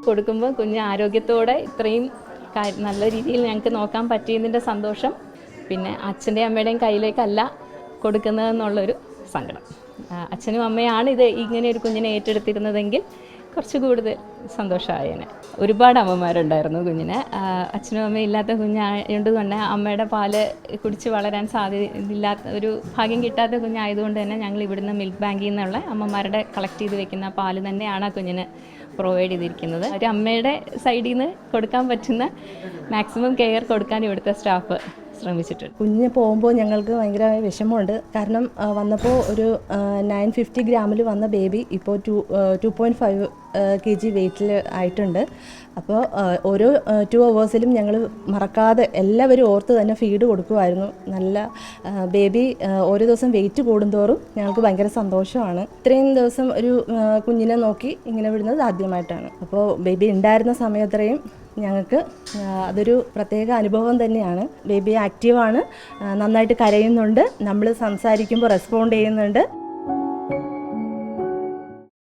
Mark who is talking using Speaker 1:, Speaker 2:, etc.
Speaker 1: കൊടുക്കുമ്പോൾ കുഞ്ഞ് ആരോഗ്യത്തോടെ ഇത്രയും നല്ല രീതിയിൽ ഞങ്ങൾക്ക് നോക്കാൻ പറ്റിയതിൻ്റെ സന്തോഷം, പിന്നെ അച്ഛൻ്റെയും അമ്മയുടെയും കയ്യിലേക്കല്ല കൊടുക്കുന്നതെന്നുള്ളൊരു സങ്കടം. അച്ഛനും അമ്മയാണ് ഇത് ഇങ്ങനെ ഒരു കുഞ്ഞിനെ ഏറ്റെടുത്തിരുന്നതെങ്കിൽ കുറച്ച് കൂടുതൽ സന്തോഷമായേനെ. ഒരുപാട് അമ്മമാരുണ്ടായിരുന്നു കുഞ്ഞിന്. അച്ഛനും അമ്മയും ഇല്ലാത്ത കുഞ്ഞായതുകൊണ്ട് തന്നെ അമ്മയുടെ പാല് കുടിച്ച് വളരാൻ സാധ്യതയില്ലാത്ത ഒരു ഭാഗ്യം കിട്ടാത്ത കുഞ്ഞായതുകൊണ്ട് തന്നെ ഞങ്ങൾ ഇവിടുന്ന് മിൽക്ക് ബാങ്കിൽ നിന്നുള്ള അമ്മമാരുടെ കളക്ട് ചെയ്ത് വെക്കുന്ന പാല് തന്നെയാണ് ആ കുഞ്ഞിന് പ്രൊവൈഡ് ചെയ്തിരിക്കുന്നത്. ഒരു അമ്മയുടെ സൈഡിൽ നിന്ന് കൊടുക്കാൻ പറ്റുന്ന മാക്സിമം കെയർ കൊടുക്കാൻ ഇവിടുത്തെ സ്റ്റാഫ് ശ്രമിച്ചിട്ടുണ്ട്.
Speaker 2: കുഞ്ഞ് പോകുമ്പോൾ ഞങ്ങൾക്ക് ഭയങ്കര വിഷമമുണ്ട്. കാരണം വന്നപ്പോൾ ഒരു 950 ഗ്രാമിൽ വന്ന ബേബി ഇപ്പോൾ 2.5 kg വെയിറ്റിൽ ആയിട്ടുണ്ട്. അപ്പോൾ ഓരോ 2 അവേഴ്സിലും ഞങ്ങൾ മറക്കാതെ എല്ലാവരും ഓർത്ത് തന്നെ ഫീഡ് കൊടുക്കുമായിരുന്നു. നല്ല ബേബി ഓരോ ദിവസം വെയിറ്റ് കൂടുന്തോറും ഞങ്ങൾക്ക് ഭയങ്കര സന്തോഷമാണ്. ഇത്രയും ദിവസം ഒരു കുഞ്ഞിനെ നോക്കി ഇങ്ങനെ വിടുന്നത് ആദ്യമായിട്ടാണ്. അപ്പോൾ ബേബി ഉണ്ടായിരുന്ന സമയം അത്രയും ഞങ്ങൾക്ക് അതൊരു പ്രത്യേക അനുഭവം തന്നെയാണ്. ബേബി ആക്റ്റീവാണ്, നന്നായിട്ട് കരയുന്നുണ്ട്, നമ്മൾ സംസാരിക്കുമ്പോൾ റെസ്പോണ്ട് ചെയ്യുന്നുണ്ട്.